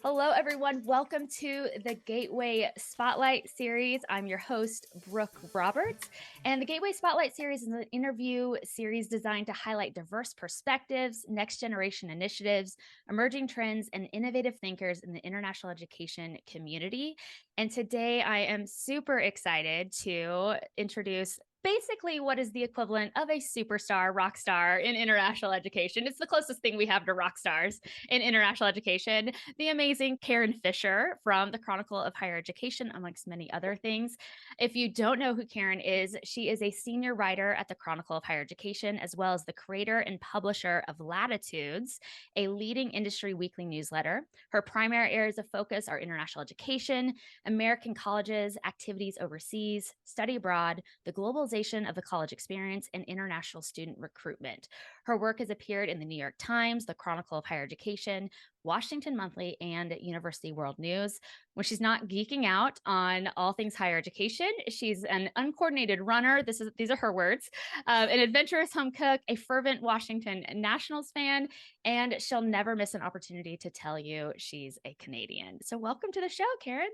Hello, everyone. Welcome to the Gateway Spotlight series. I'm your host, Brooke Roberts. And the Gateway Spotlight series is an interview series designed to highlight diverse perspectives, next generation initiatives, emerging trends, and innovative thinkers in the international education community. And today I am super excited to introduce basically what is the equivalent of a superstar, rock star in international education. It's the closest thing we have to rock stars in international education, the amazing Karin Fischer from the Chronicle of Higher Education, amongst many other things. If you don't know who Karin is, she is a senior writer at the Chronicle of Higher Education, as well as the creator and publisher of Latitudes, a leading industry weekly newsletter. Her primary areas of focus are international education, American colleges, activities overseas, study abroad, the globalization of the college experience, and international student recruitment. Her work has appeared in the New York Times, the Chronicle of Higher Education, Washington Monthly, and University World News. When she's not geeking out on all things higher education, she's an uncoordinated runner. These are her words, an adventurous home cook, a fervent Washington Nationals fan, and she'll never miss an opportunity to tell you she's a Canadian. So welcome to the show, Karin.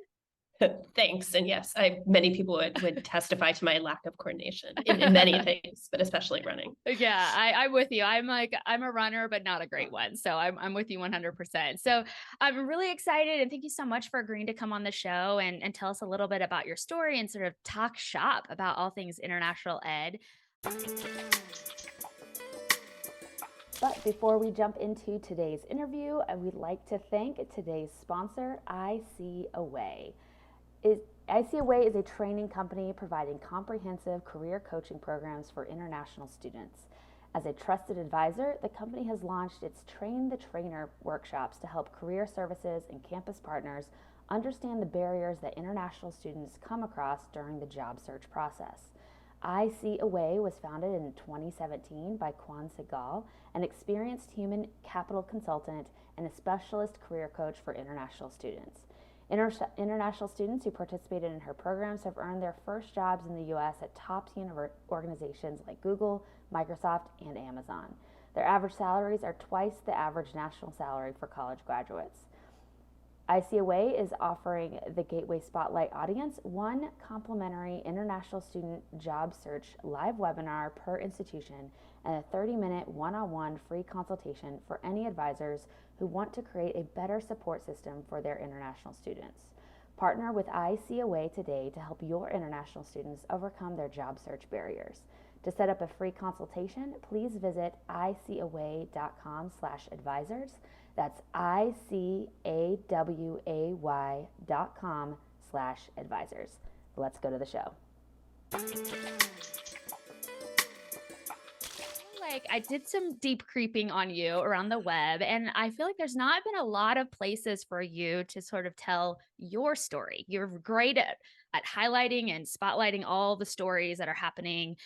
Thanks. And yes, many people would testify to my lack of coordination in many things, but especially running. Yeah, I'm with you. I'm a runner, but not a great one. So I'm with you 100%. So I'm really excited, and thank you so much for agreeing to come on the show and tell us a little bit about your story and sort of talk shop about all things international ed. But before we jump into today's interview, I would like to thank today's sponsor, ICAway. ICAway is a training company providing comprehensive career coaching programs for international students. As a trusted advisor, the company has launched its Train the Trainer workshops to help career services and campus partners understand the barriers that international students come across during the job search process. ICAway was founded in 2017 by Kwan Segal, an experienced human capital consultant and a specialist career coach for international students. International students who participated in her programs have earned their first jobs in the U.S. at top organizations like Google, Microsoft, and Amazon. Their average salaries are twice the average national salary for college graduates. ICAway is offering the Gateway Spotlight audience one complimentary international student job search live webinar per institution and a 30-minute one-on-one free consultation for any advisors who want to create a better support system for their international students. Partner with ICAway today to help your international students overcome their job search barriers. To set up a free consultation, please visit icaway.com/advisors. That's ICAWAY.com/advisors. Let's go to the show. I did some deep creeping on you around the web, and I feel like there's not been a lot of places for you to sort of tell your story. You're great at highlighting and spotlighting all the stories that are happening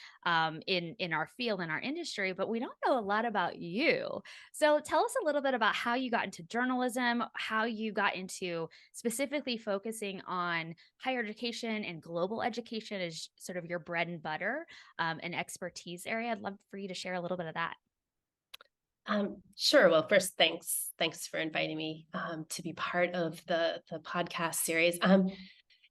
in our field, in our industry, but we don't know a lot about you. So tell us a little bit about how you got into journalism, how you got into specifically focusing on higher education and global education as sort of your bread and butter and expertise area. I'd love for you to share a little bit of that. Sure. Well, first, thanks for inviting me to be part of the podcast series.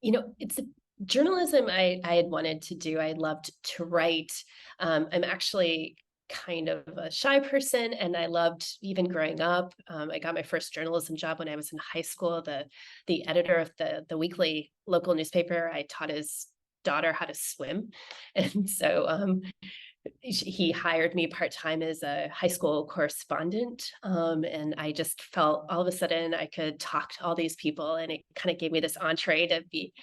It's journalism I had wanted to do. I loved to write. I'm actually kind of a shy person, and I loved even growing up. I got my first journalism job when I was in high school. The editor of the weekly local newspaper, I taught his daughter how to swim, and so he hired me part-time as a high school correspondent. And I just felt all of a sudden I could talk to all these people, and it kind of gave me this entree to be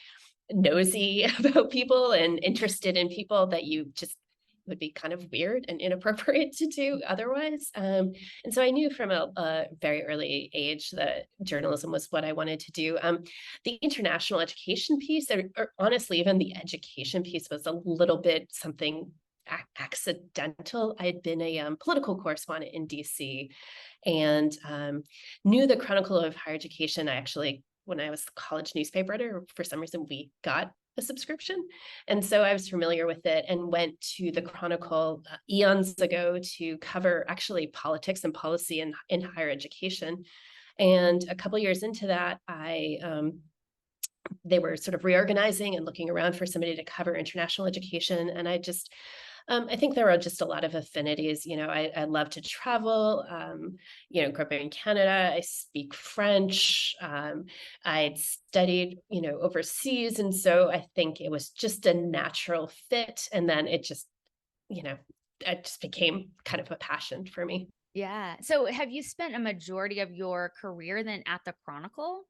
nosy about people and interested in people that you just would be kind of weird and inappropriate to do otherwise. And so I knew from a very early age that journalism was what I wanted to do. The international education piece, or honestly, even the education piece, was a little bit something accidental. I had been a political correspondent in DC and knew the Chronicle of Higher Education. I actually, when I was the college newspaper editor, for some reason we got a subscription. And so I was familiar with it and went to the Chronicle eons ago to cover actually politics and policy in higher education. And a couple years into that, they were sort of reorganizing and looking around for somebody to cover international education. And I think there are just a lot of affinities. I love to travel. Grew up in Canada. I speak French. I'd studied, overseas. And so I think it was just a natural fit. And then it just became kind of a passion for me. Yeah. So have you spent a majority of your career then at the Chronicle?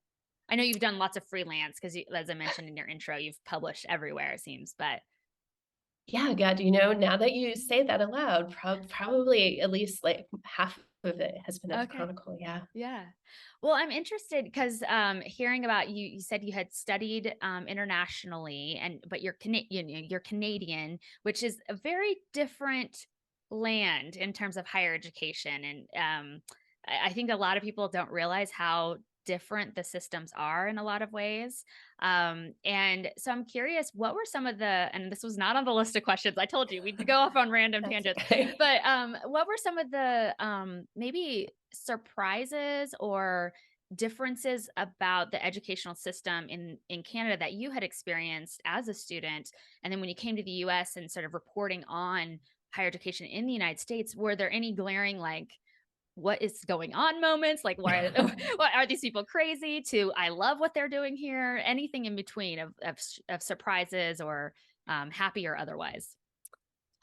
I know you've done lots of freelance because, as I mentioned in your intro, you've published everywhere, it seems, but Yeah, God, now that you say that aloud, probably at least like half of it has been at the okay. Chronicle. Yeah. Yeah. Well, I'm interested because hearing about you said you had studied internationally, but you're Canadian, which is a very different land in terms of higher education. And I think a lot of people don't realize how different the systems are in a lot of ways. And so I'm curious, what were some of and this was not on the list of questions. I told you we'd go off on random That's tangents, okay. but what were some of the maybe surprises or differences about the educational system in Canada that you had experienced as a student, and then when you came to the US and sort of reporting on higher education in the United States, were there any glaring like what is going on moments, like why are these people crazy, to I love what they're doing here, anything in between of surprises or happy or otherwise?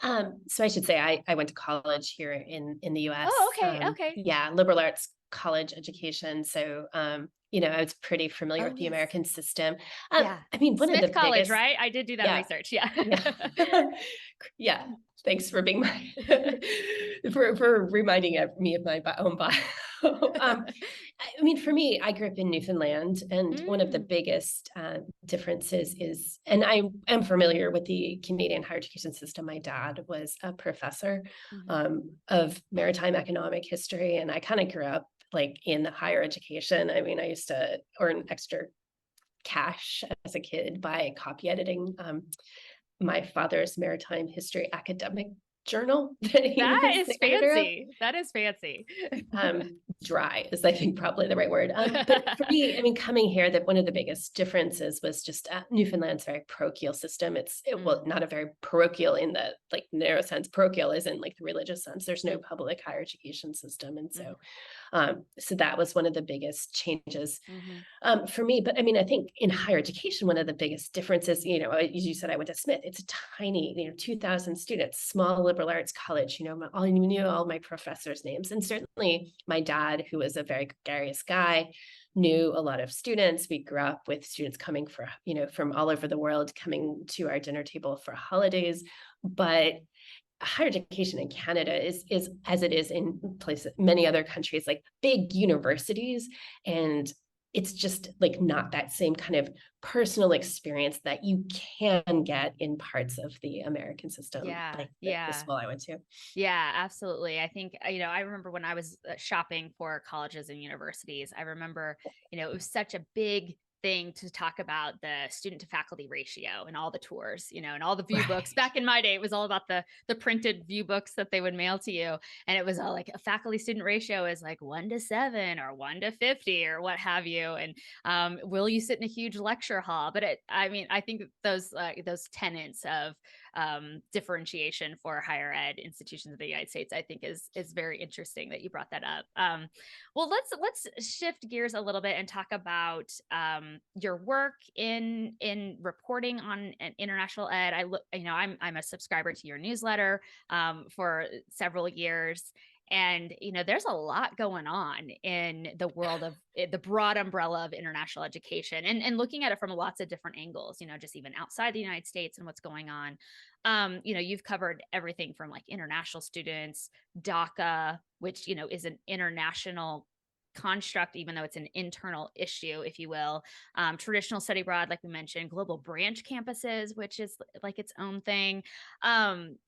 So I should say I went to college here in the Oh, US. okay, okay. Yeah, liberal arts college education. So I was pretty familiar Oh, with the yes. American system. Yeah. I mean, one of Smith the College, biggest, right? I did do that yeah, research. Yeah. yeah, yeah. Thanks for being my for reminding me of my own bio. I mean, for me, I grew up in Newfoundland, and one of the Mm, biggest differences is, and I am familiar with the Canadian higher education system. My dad was a professor mhm. of maritime economic history, and I kind of grew up like in higher education. I mean, I used to earn extra cash as a kid by copy editing my father's maritime history academic journal that he That was is the editor of. fancy. That is fancy. Dry is I think probably the right word. But for me, I mean, coming here, that one of the biggest differences was just Newfoundland's very parochial system. Well, Mm, not a very parochial in the like narrow sense. Parochial is in like the religious sense. There's no mm, public higher education system, and mhm, so that was one of the biggest changes mhm. for me. But I mean, I think in higher education, one of the biggest differences, as you said, I went to Smith. It's a tiny, 2,000 students, small liberal arts college. I knew all my professors' names, and certainly my dad, who was a very gregarious guy, knew a lot of students. We grew up with students coming from all over the world, coming to our dinner table for holidays. But higher education in Canada is as it is in places many other countries, like big universities, and it's just like not that same kind of personal experience that you can get in parts of the American system, Yeah, like the yeah. school I went to. Yeah, absolutely. I think, I remember when I was shopping for colleges and universities, I remember, it was such a big thing to talk about the student to faculty ratio and all the tours, and all the view books. Right. Back in my day, it was all about the printed view books that they would mail to you. And it was all like a faculty student ratio is like 1 to 7 or 1 to 50 or what have you. And will you sit in a huge lecture hall? But I mean, I think those tenets of differentiation for higher ed institutions in the United States, I think is very interesting that you brought that up. Well, let's shift gears a little bit and talk about your work in reporting on an international ed. I'm a subscriber to your newsletter for several years. And there's a lot going on in the world of the broad umbrella of international education, and looking at it from lots of different angles, just even outside the United States and what's going on. You've covered everything from like international students, DACA, which is an international construct, even though it's an internal issue, if you will. Traditional study abroad, like we mentioned, global branch campuses, which is like its own thing.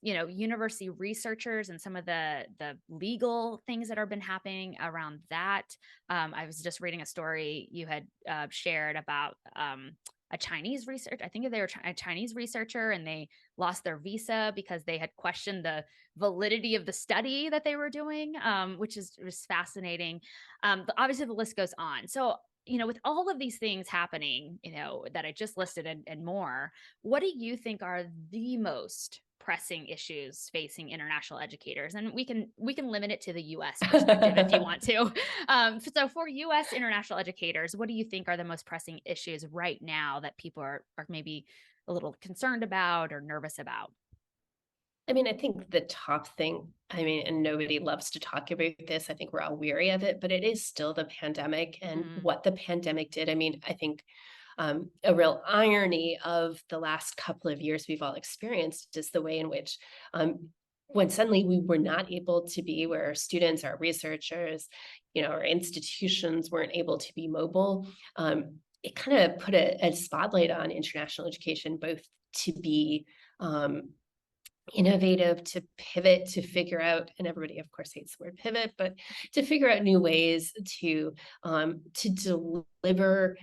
University researchers and some of the legal things that have been happening around that. I was just reading a story you had shared about a Chinese research. I think they were a Chinese researcher, and they lost their visa because they had questioned the validity of the study that they were doing, which is was fascinating. Obviously, the list goes on. So, with all of these things happening, that I just listed and more, what do you think are the most pressing issues facing international educators? And we can limit it to the US perspective if you want to. So for US international educators, what do you think are the most pressing issues right now that people are maybe a little concerned about or nervous about? I mean, I think the top thing, I mean, and nobody loves to talk about this. I think we're all weary of it, but it is still the pandemic and Mm, what the pandemic did. I mean, I think a real irony of the last couple of years we've all experienced is the way in which, when suddenly we were not able to be where our students, our researchers, our institutions weren't able to be mobile, it kind of put a spotlight on international education, both to be innovative, to pivot, to figure out, and everybody of course hates the word pivot, but to figure out new ways to deliver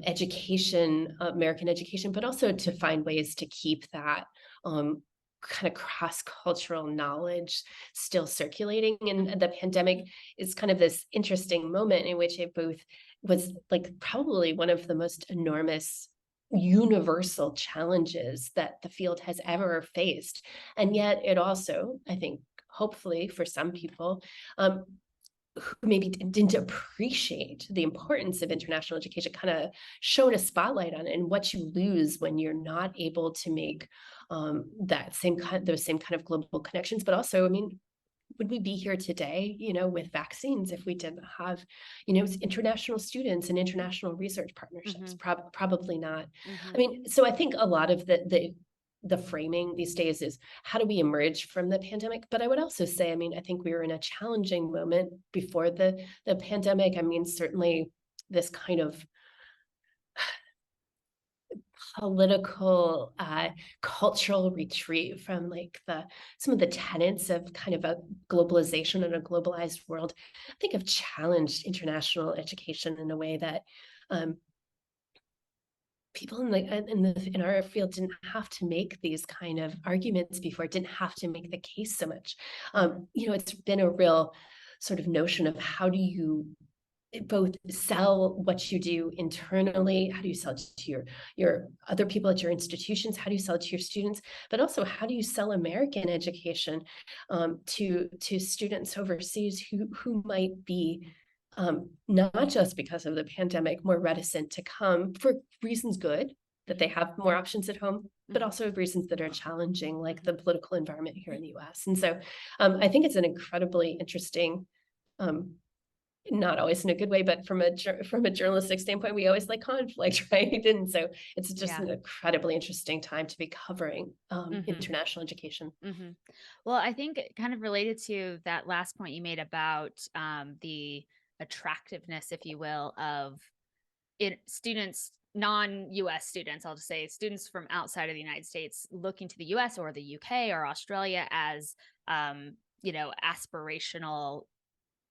education, American education, but also to find ways to keep that kind of cross-cultural knowledge still circulating. And the pandemic is kind of this interesting moment in which it both was like probably one of the most enormous universal challenges that the field has ever faced. And yet it also, I think, hopefully for some people, who maybe didn't appreciate the importance of international education, kind of shone a spotlight on it and what you lose when you're not able to make those same kind of global connections. But also, I mean, would we be here today, with vaccines if we didn't have, international students and international research partnerships? mhm, Probably not. I mhm. mean, so I think a lot of the framing these days is how do we emerge from the pandemic? But I would also say, I mean, I think we were in a challenging moment before the pandemic. I mean, certainly this kind of political, cultural retreat from like some of the tenets of kind of a globalization and a globalized world, I think have challenged international education in a way that um, people in our field didn't have to make these kind of arguments before, didn't have to make the case so much. Mhm, It's been a real sort of notion of how do you both sell what you do internally, how do you sell it to your other people at your institutions, how do you sell it to your students, but also how do you sell American education to students overseas who might be not just because of the pandemic more reticent to come for reasons good, that they have more options at home, but mhm, also reasons that are challenging, like the mhm. political environment here in the US. And so I think it's an incredibly interesting, um, not always in a good way, but from a journalistic standpoint, we always like conflict, right? And so it's just Yeah. an incredibly interesting time to be covering Mhm. international education. Mhm. Well, I think kind of related to that last point you made about the attractiveness, if you will, of students, non-US students, I'll just say students from outside of the United States looking to the US or the UK or Australia as, aspirational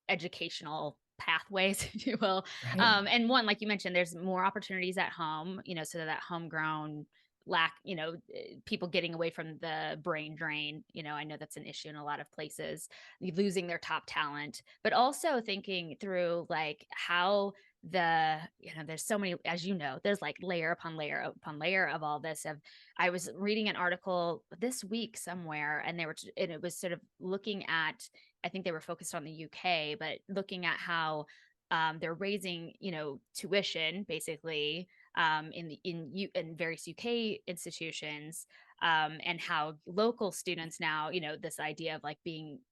educational pathways, if you will. Right. And one, like you mentioned, there's more opportunities at home, so that homegrown lack, people getting away from the brain drain. I know that's an issue in a lot of places, losing their top talent, but also thinking through like how there's so many, as there's like layer upon layer of all this. I was reading an article this week somewhere, and and it was sort of looking at, I think they were focused on the UK, but looking at how they're raising, tuition basically in various UK institutions, and how local students now, this idea of like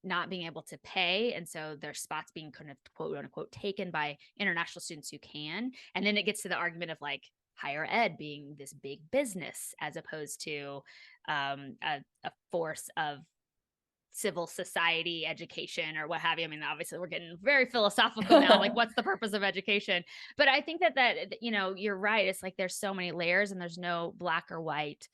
not being able to pay, and so their spots being kind of quote unquote taken by international students who can, and then it gets to the argument of like higher ed being this big business as opposed to a force of civil society education or what have you. I mean, obviously we're getting very philosophical now, like what's the purpose of education? But I think that you're right. It's like there's so many layers and there's no black or white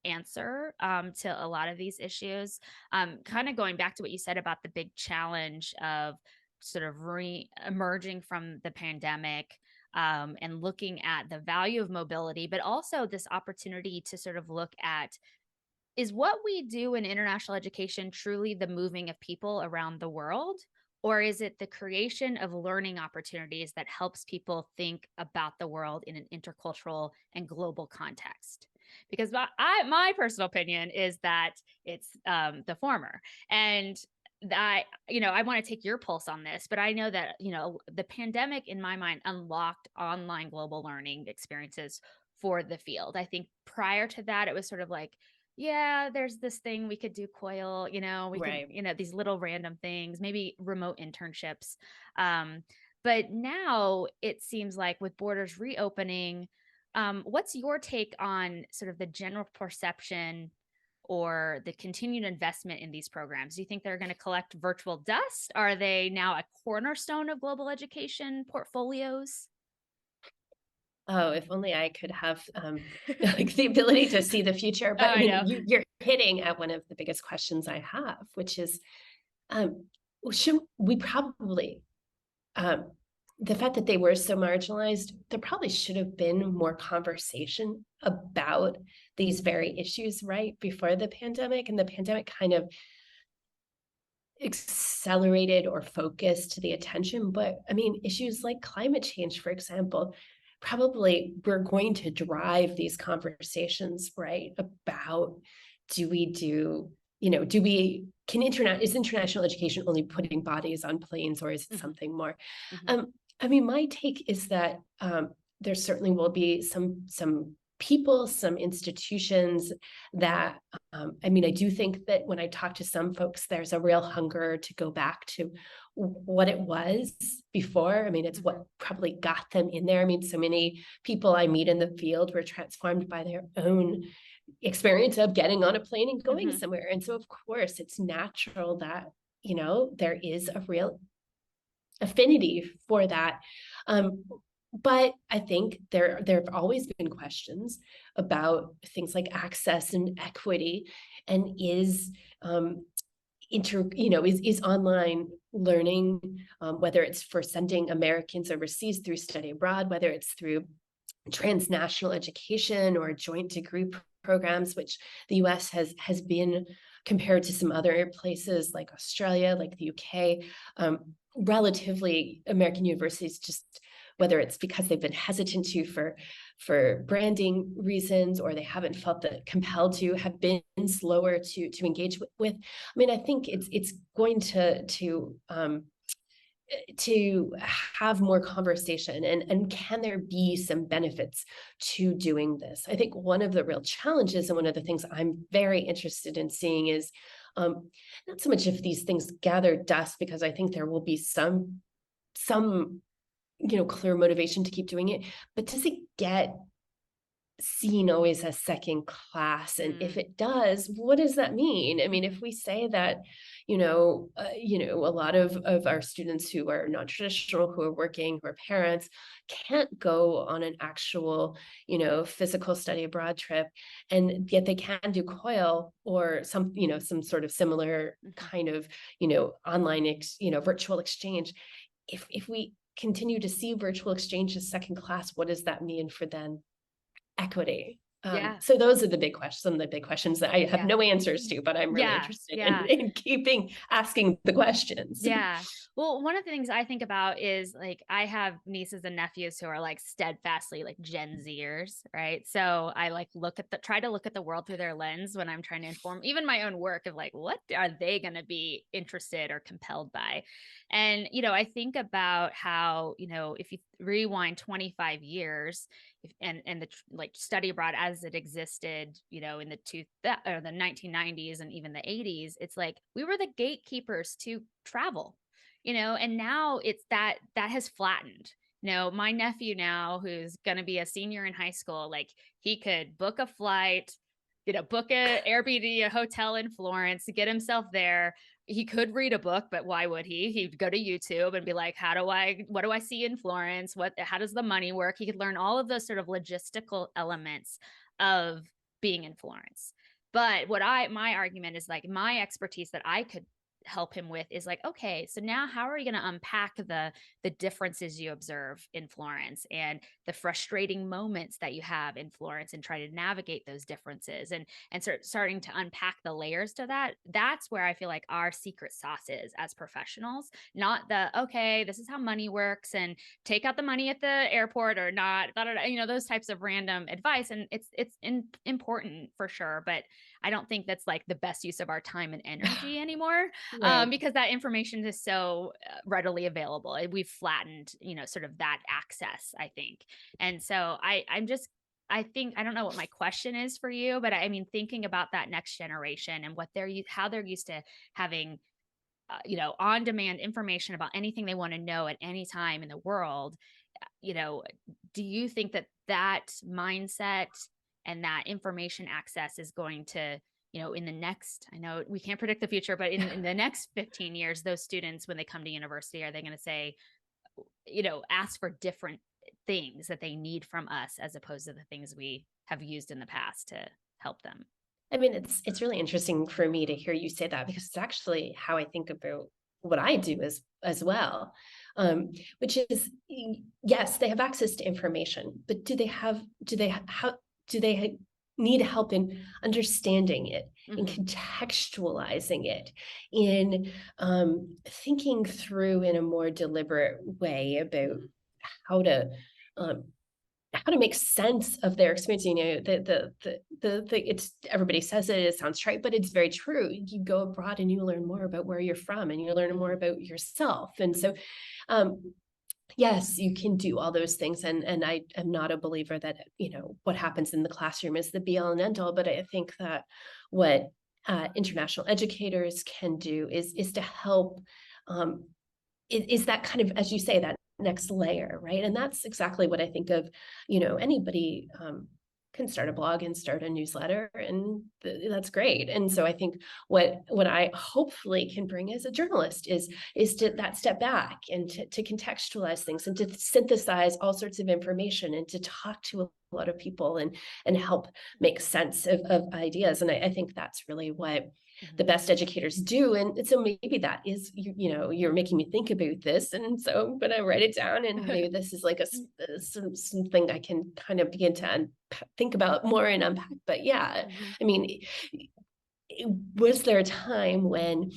answer to a lot of these issues. Kind of going back to what you said about the big challenge of sort of re-emerging from the pandemic. and looking at the value of mobility, but also this opportunity to sort of look at, is what we do in international education truly the moving of people around the world? Or is it the creation of learning opportunities that helps people think about the world in an intercultural and global context? Because my personal opinion is that it's the former. And that, I want to take your pulse on this, but I know that, the pandemic in my mind unlocked online global learning experiences for the field. I think prior to that, it was sort of like, yeah, there's this thing we could do COIL, we could, Right. these little random things, maybe remote internships. But now it seems like with borders reopening, what's your take on sort of the general perception or the continued investment in these programs? Do you think they're going to collect virtual dust? Are they now a cornerstone of global education portfolios? Oh, if only I could have like the ability to see the future. Oh, But I I know. mean, you're hitting at one of the biggest questions I have, which is, um, should we probably um, the fact that they were so marginalized, there probably should have been more conversation about these very issues right before the pandemic, and the pandemic kind of accelerated or focused the attention. But I mean, issues like climate change, for example, probably we're going to drive these conversations, right? About do we do, do we can internet is international education only putting bodies on planes, or is it Mhm, something more? mhm, I mean, my take is that there certainly will be some people, some institutions that I mean, I do think that when I talk to some folks, there's a real hunger to go back to what it was before. I mean, it's mhm, what probably got them in there. I mean, so many people I meet in the field were transformed by their own experience of getting on a plane and going mhm. somewhere. And so, of course, it's natural that, there is a real affinity for that. Um, but I think there have always been questions about things like access and equity, and is is online learning, whether it's for sending Americans overseas through study abroad, whether it's through transnational education or joint degree programs, which the US has been compared to some other places like Australia, like the UK, relatively American universities, just whether it's because they've been hesitant to for branding reasons, or they haven't felt that compelled to, have been slower to engage with. I mean, I think it's going to have more conversation, and can there be some benefits to doing this? I think one of the real challenges, and one of the things I'm very interested in seeing, is not so much if these things gather dust, because I think there will be some clear motivation to keep doing it, but does it get seen always as second class? And if Mm, it does, what does that mean? I mean, if mhm, we say that, a lot of our students who are non-traditional, who are working, who are parents, can't go on an actual, physical study abroad trip, and yet they can do COIL or some sort of similar mhm. kind of, online, virtual exchange. If we continue to see virtual exchange as second class, what does that mean for then equity? Yeah, So those are the big questions, some of the big questions that I have yeah. no answers to, but I'm really Yeah, interested in, yeah. keeping asking the questions. Yeah. Well, one of the things I think about is like I have nieces and nephews who are like steadfastly like Gen Zers, right? So I like try to look at the world through their lens when I'm trying to inform even my own work of like what are they going to be interested or compelled by. And I think about how, if you rewind 25 years, and the like study abroad as it existed, in the 1990s and even the 80s, it's like we were the gatekeepers to travel, and now it's that has flattened. My nephew now, who's going to be a senior in high school, like he could book a flight, book a Airbnb, a hotel in Florence to get himself there. He could read a book, but why would he? He'd go to YouTube and be like, what do I see in Florence? How does the money work? He could learn all of those sort of logistical elements of being in Florence. But my argument is like my expertise that I could help him with is like, okay, so now how are you going to unpack the differences you observe in Florence and the frustrating moments that you have in Florence, and try to navigate those differences, and starting to unpack the layers to that. That's where I feel like our secret sauce is as professionals, not the, okay, this is how money works and take out the money at the airport or not, those types of random advice. And it's important for sure, but I don't think that's like the best use of our time and energy anymore, Right. because that information is so readily available. We've flattened, sort of that access, I think. And so I think, I don't know what my question is for you, but I mean, thinking about that next generation and how they're used to having, on demand information about anything they want to know at any time in the world, you know, do you think that that mindset and that information access is going to, in the next, I know we can't predict the future, but in the next 15 years, those students, when they come to university, are they going to say, ask for different things that they need from us as opposed to the things we have used in the past to help them? I mean, it's really interesting for me to hear you say that, because it's actually how I think about what I do as well. Which is, yes, they have access to information, but do they need help in understanding it, in Mm-hmm. contextualizing it, in thinking through in a more deliberate way about how to um, make sense of their experience. It's, everybody says it sounds trite, but it's very true. You go abroad and you learn more about where you're from, and you learn more about yourself. And so, yes, you can do all those things. And I am not a believer that, what happens in the classroom is the be all and end all, but I think that what international educators can do is to help, is that kind of, as you say, that next layer, right? And that's exactly what I think of. Anybody can start a blog and start a newsletter, and that's great. And so I think what I hopefully can bring as a journalist is to that step back, and to contextualize things, and to synthesize all sorts of information, and to talk to a lot of people, and help make sense of ideas. And I think that's really what the best educators do. And so maybe that is, you're making me think about this. And so I'm going to write it down, and maybe this is like something I can kind of begin to think about more and unpack. But yeah, I mean, was there a time when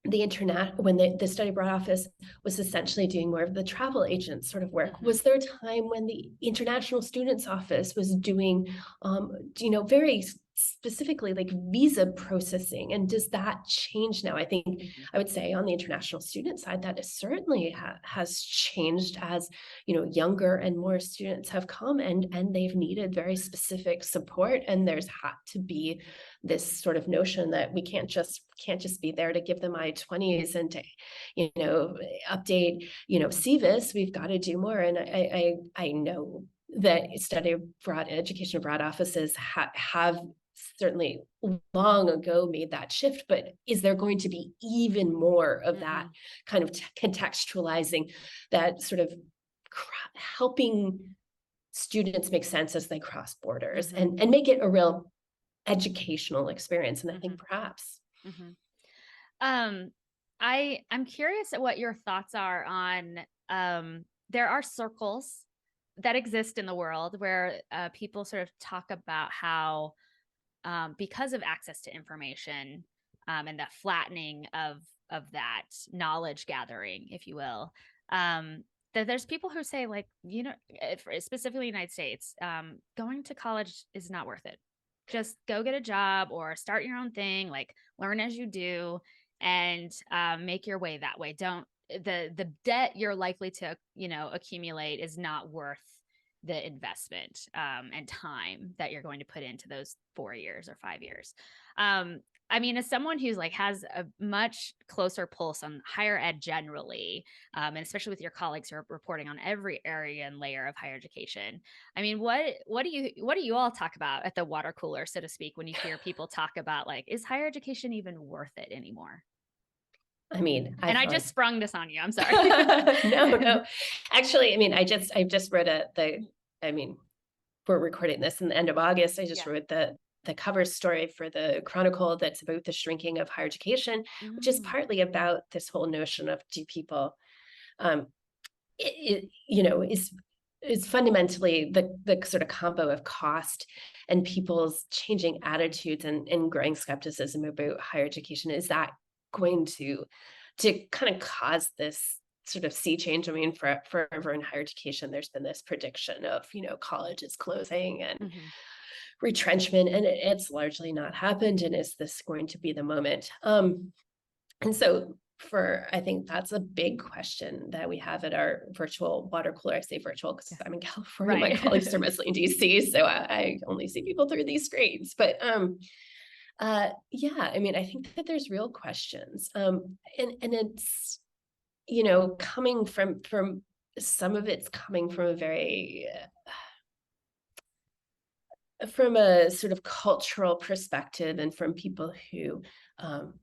the study abroad office was essentially doing more of the travel agent sort of work? Was there a time when the international students office was doing, very specifically like visa processing? And does that change now? I think I would say on the international student side, that is certainly has changed as, younger and more students have come, and they've needed very specific support. And there's had to be this sort of notion that we can't just be there to give them I-20s and to, update, CVIS. We've got to do more. And I know that study abroad, education abroad offices have certainly long ago made that shift, but is there going to be even more of that kind of contextualizing, that sort of helping students make sense as they cross borders, and make it a real educational experience? And I think perhaps. I'm curious at what your thoughts are on, there are circles that exist in the world where people sort of talk about how, because of access to information, and the flattening of that knowledge gathering, if you will, that there's people who say, like, specifically in the United States, going to college is not worth it. Just go get a job or start your own thing, like learn as you do, and make your way that way. Don't the debt you're likely to accumulate is not worth the investment and time that you're going to put into those 4 years or 5 years. I mean, as someone who's like has a much closer pulse on higher ed generally, and especially with your colleagues who are reporting on every area and layer of higher education, I mean, what do you all talk about at the water cooler, so to speak, when you hear people talk about, like, is higher education even worth it anymore? I mean, I just sprung this on you. I'm sorry. No. Actually, I mean, I just wrote we're recording this in the end of August. I just wrote the cover story for the Chronicle that's about the shrinking of higher education, which is Mm, partly about this whole notion of do people, um, you know, is fundamentally the sort of combo of cost and people's changing attitudes and growing skepticism about higher education. Is that going to kind of cause this sort of sea change? I mean, forever in higher education, there's been this prediction of, colleges closing and mhm. retrenchment, and it's largely not happened. And is this going to be the moment? And so I think that's a big question that we have at our virtual water cooler. I say virtual because Yes. I'm in California. My Right. colleagues are mostly in DC, so I only see people through these screens. But yeah, I mean, I think that there's real questions. And it's, coming from some of it's coming from a very from a sort of cultural perspective, and from people um,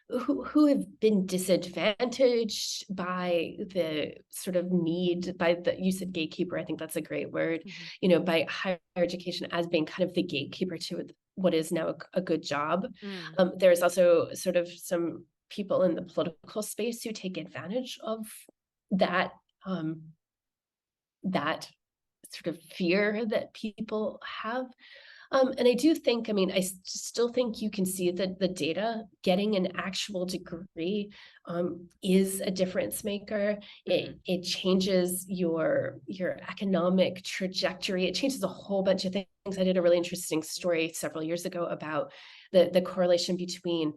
who have been disadvantaged by the sort of need, by the use of gatekeeper. I think that's a great word, Mhm. by higher education as being kind of the gatekeeper to what is now a good job. Mm, There's also sort of some people in the political space who take advantage of that um, that sort of fear that people have. And I do think, I mean, still think you can see that the data, getting an actual degree, is a difference maker. mhm. It changes your economic trajectory. It changes a whole bunch of things. I did a really interesting story several years ago about the correlation between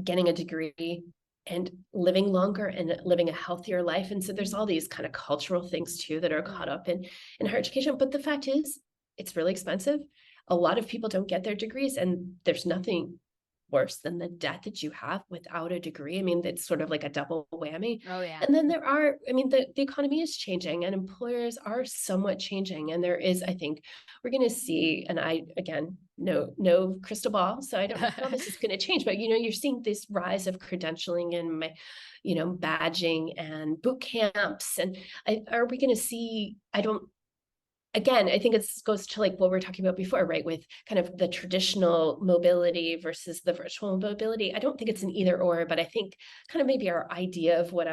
getting a degree and living longer and living a healthier life. And so there's all these kind of cultural things too that are caught Mm, up in higher education. But the fact is, it's really expensive. A lot of people don't get their degrees, and there's nothing worse than the debt that you have without a degree. I mean, it's sort of like a double whammy. oh yeah. And then I mean, the economy is changing and employers are somewhat changing. And there is, I think, we're going to see, and I, again, no crystal ball, so I don't know how this is going to change, but, you're seeing this rise of credentialing and badging and boot camps. And are we going to see, I don't, again, I think it goes to like what we were talking about before, right? With kind of the traditional mobility versus the virtual mobility. I don't think it's an either or, but I think kind of maybe our idea of what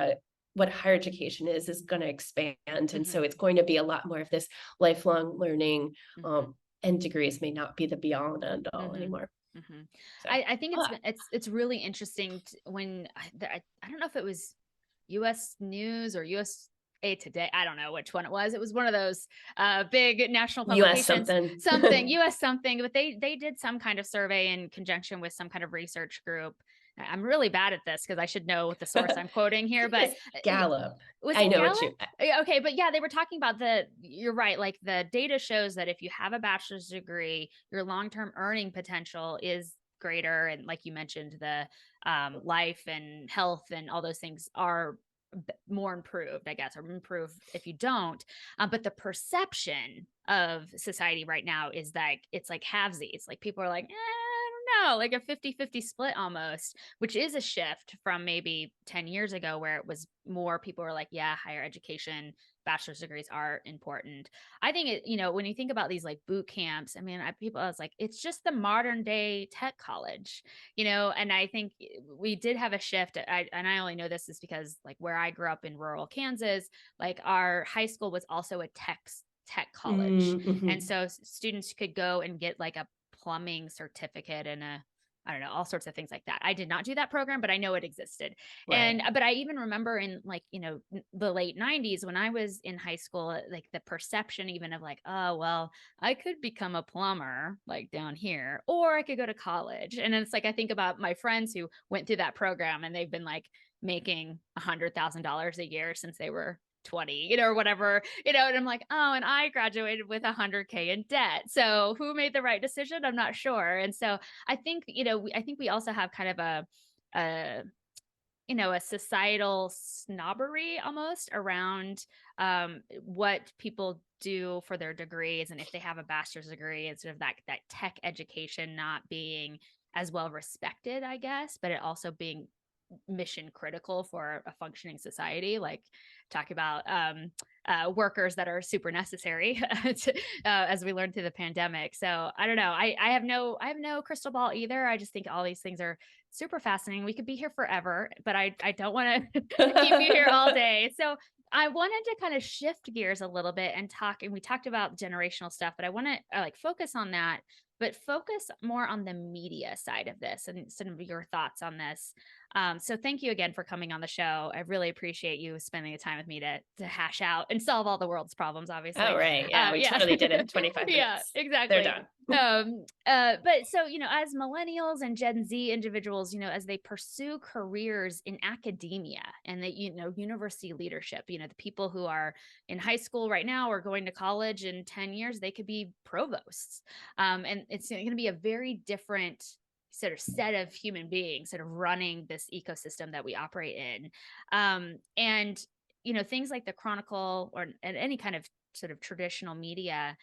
higher education is going to expand. And so Mhm, it's going to be a lot more of this lifelong learning, mhm, and degrees may not be the be all and end all mhm. anymore. Mhm. So, I think ah, it's really interesting when I don't know if it was U.S. News or USA Today. I don't know which one it was. It was one of those big national US publications, something. something U.S. something. But they did some kind of survey in conjunction with some kind of research group. I'm really bad at this because I should know the source I'm quoting I here, think it but was Gallup. was I it know Gallup? what you, Yeah, okay, but yeah, they were talking about you're right, like the data shows that if you have a bachelor's degree, your long-term earning potential is greater. And like you mentioned, the life and health and all those things are more improved, I guess, or improve if you don't. But the perception of society right now is that it's like halvesies. Like people are like, I don't know, like a 50-50 split almost, which is a shift from maybe 10 years ago where it was more people were like, yeah, higher education, bachelor's degrees are important. I think when you think about these like boot camps, I mean, I was like, it's just the modern day tech college, and I think we did have a shift. And I only know this is because like where I grew up in rural Kansas, like our high school was also a tech college. And mhm. so students could go and get like a plumbing certificate and I don't know, all sorts of things like that. I did not do that program, but I know it existed. And Right. but I even remember in like, the late 90s when I was in high school, like the perception even of like, oh, well, I could become a plumber like down here, or I could go to college. And it's like I think about my friends who went through that program and they've been like making $100,000 a year since they were 20, or whatever, and I'm like, oh, and I graduated with 100K in debt. So who made the right decision? I'm not sure. And so I think, I think we also have kind of a a societal snobbery almost around what people do for their degrees, and if they have a bachelor's degree, and sort of that tech education not being as well respected, I guess, but it also being mission critical for a functioning society. Like talk about workers that are super necessary as we learned through the pandemic. So I don't know. I have no crystal ball either. I just think all these things are super fascinating. We could be here forever, but I don't want to keep you here all day. So I wanted to kind of shift gears a little bit and talk, and we talked about generational stuff, but I want to like focus on that, but focus more on the media side of this and some of your thoughts on this. So thank you again for coming on the show. I really appreciate you spending the time with me to hash out and solve all the world's problems, obviously. Oh, right. Yeah, we Yeah. totally did it in 25 minutes. Yeah, exactly. They're done. But so, as millennials and Gen Z individuals, as they pursue careers in academia and that, university leadership, the people who are in high school right now or going to college in 10 years, they could be provosts. And it's going to be a very different sort of set of human beings sort of running this ecosystem that we operate in. And, things like the Chronicle or any kind of sort of traditional media,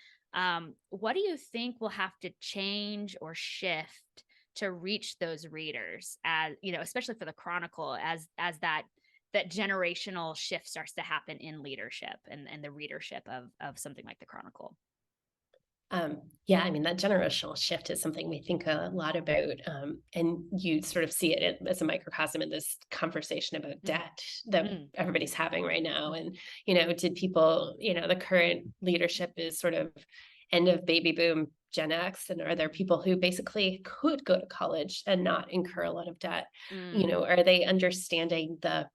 what do you think will have to change or shift to reach those readers, as especially for the Chronicle, as that generational shift starts to happen in leadership and the readership of something like the Chronicle? Yeah, I mean, that generational shift is something we think a lot about. And you sort of see it as a microcosm in this conversation about debt that everybody's having right now. And, did people, the current leadership is sort of end of baby boom Gen X. And are there people who basically could go to college and not incur a lot of debt? Are they understanding the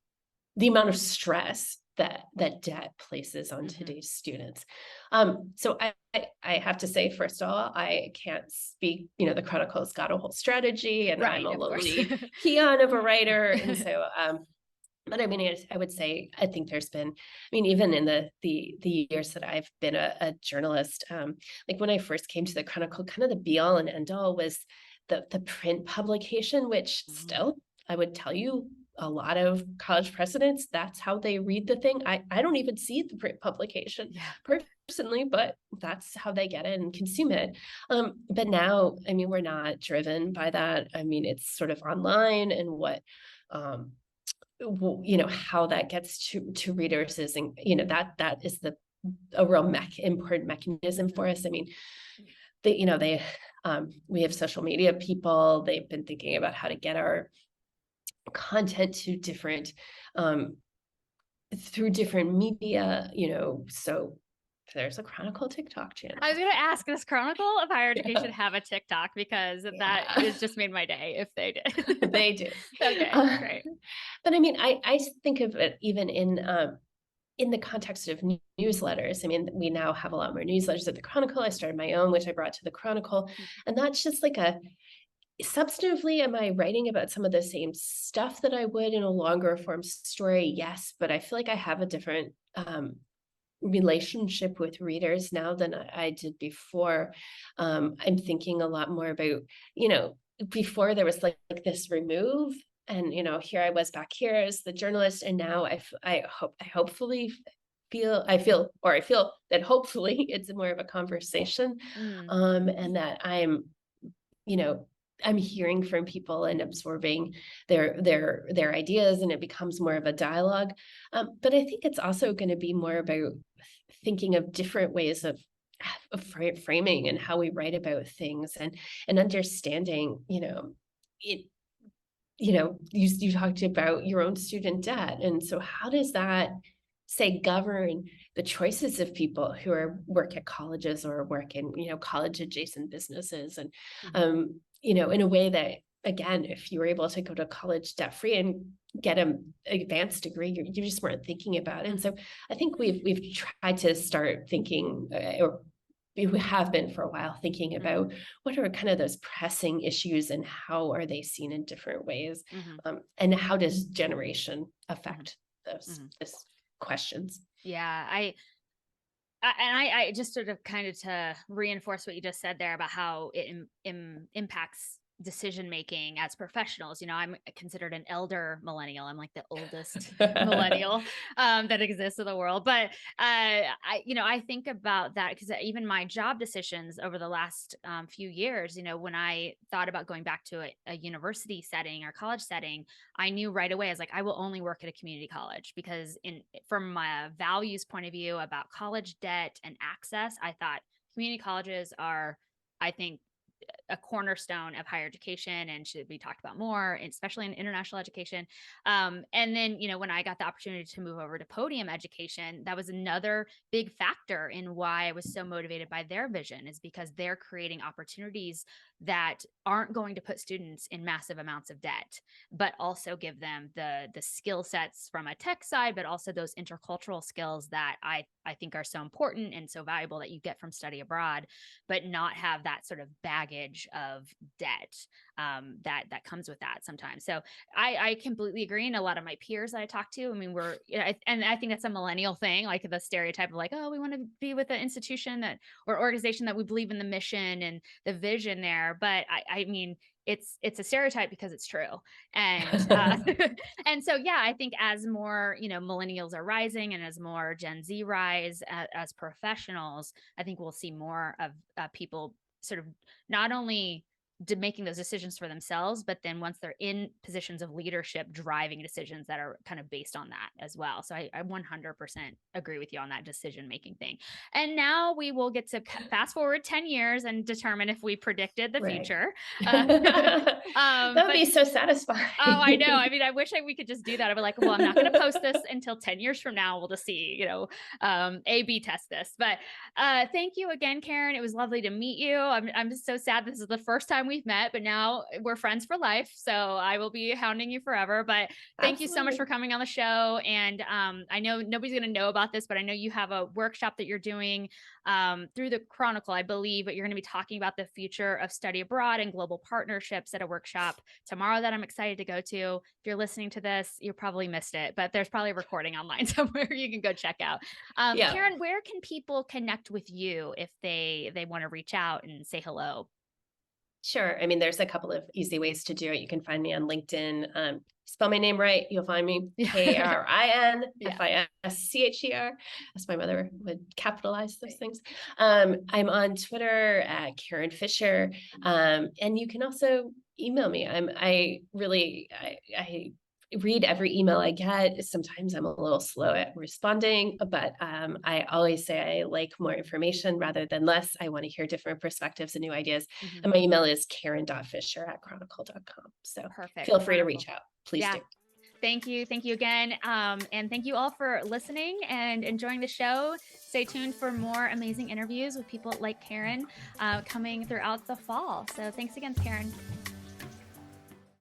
amount of stress that debt places on today's students? So I have to say, first of all, I can't speak, the Chronicle's got a whole strategy and Right, I'm a of course. lonely peon of a writer. And so, but I mean, I would say, I think there's been, even in the years that I've been a journalist, like when I first came to the Chronicle, kind of the be all and end all was the print publication, which still, I would tell you, a lot of college presidents, that's how they read the thing. I don't even see the print publication personally, but that's how they get it and consume it. But now, we're not driven by that. It's sort of online, and what, how that gets to readers is, that is a real important mechanism for us. We have social media people. They've been thinking about how to get our content to different through different media, so there's a Chronicle TikTok channel. I was going to ask, does Chronicle of Higher Education have a TikTok? Because that has just made my day if they did. They do. Okay, great. But I think of it even in the context of newsletters. We now have a lot more newsletters at the Chronicle. I started my own, which I brought to the Chronicle. And that's just like substantively, am I writing about some of the same stuff that I would in a longer form story? Yes, but I feel like I have a different relationship with readers now than I did before. I'm thinking a lot more about, before there was like this remove, and here I was back here as the journalist, and now I feel that hopefully it's more of a conversation, and that I'm hearing from people and absorbing their ideas, and it becomes more of a dialogue. But I think it's also going to be more about thinking of different ways of framing and how we write about things, and understanding, it. You talked about your own student debt, and so how does that govern the choices of people who work at colleges or work in college adjacent businesses, and in a way that, again, if you were able to go to college debt free and get an advanced degree, you just weren't thinking about it. And so I think we've tried to start thinking, or we have been for a while, thinking about what are kind of those pressing issues and how are they seen in different ways, and how does generation affect those questions. Yeah, I just sort of kind of to reinforce what you just said there about how it impacts decision making as professionals. I'm considered an elder millennial. I'm like the oldest millennial that exists in the world. But I think about that because even my job decisions over the last few years, when I thought about going back to a university setting or college setting, I knew right away, I was like, I will only work at a community college because from my values point of view about college debt and access, I thought community colleges are, I think, a cornerstone of higher education and should be talked about more, especially in international education. And then, when I got the opportunity to move over to podium education, that was another big factor in why I was so motivated by their vision, is because they're creating opportunities that aren't going to put students in massive amounts of debt, but also give them the skill sets from a tech side, but also those intercultural skills that I think are so important and so valuable that you get from study abroad, but not have that sort of baggage of debt that comes with that sometimes. So I completely agree. And a lot of my peers that I talk to, I mean, and I think that's a millennial thing, like the stereotype of like, oh, we want to be with an institution or organization that we believe in the mission and the vision there. But I mean, it's a stereotype because it's true. And and so yeah, I think as more millennials are rising and as more Gen Z rise as professionals, I think we'll see more of people sort of not only making those decisions for themselves, but then once they're in positions of leadership, driving decisions that are kind of based on that as well. So I 100% agree with you on that decision making thing. And now we will get to fast forward 10 years and determine if we predicted the future. That would be so satisfying. Oh, I know. I mean, I wish we could just do that. I'd be like, well, I'm not going to post this until 10 years from now. We'll just see, A/B test this. But thank you again, Karin. It was lovely to meet you. I'm just so sad this is the first time we've met, but now we're friends for life. So I will be hounding you forever. But thank you so much for coming on the show. And I know nobody's going to know about this, but I know you have a workshop that you're doing through the Chronicle, I believe, but you're going to be talking about the future of study abroad and global partnerships at a workshop tomorrow that I'm excited to go to. If you're listening to this, you probably missed it, but there's probably a recording online somewhere you can go check out. Karin, where can people connect with you if they want to reach out and say hello? Sure. I mean, there's a couple of easy ways to do it. You can find me on LinkedIn. Spell my name right, you'll find me. KarinFischer, as my mother would capitalize those things. I'm on Twitter at Karin Fischer. And you can also email me. I read every email I get. Sometimes I'm a little slow at responding, but I always say I like more information rather than less. I want to hear different perspectives and new ideas. Mm-hmm. And my email is karin.fischer@chronicle.com. So feel free to reach out. Please do. Thank you. Thank you again. And thank you all for listening and enjoying the show. Stay tuned for more amazing interviews with people like Karin coming throughout the fall. So thanks again, Karin.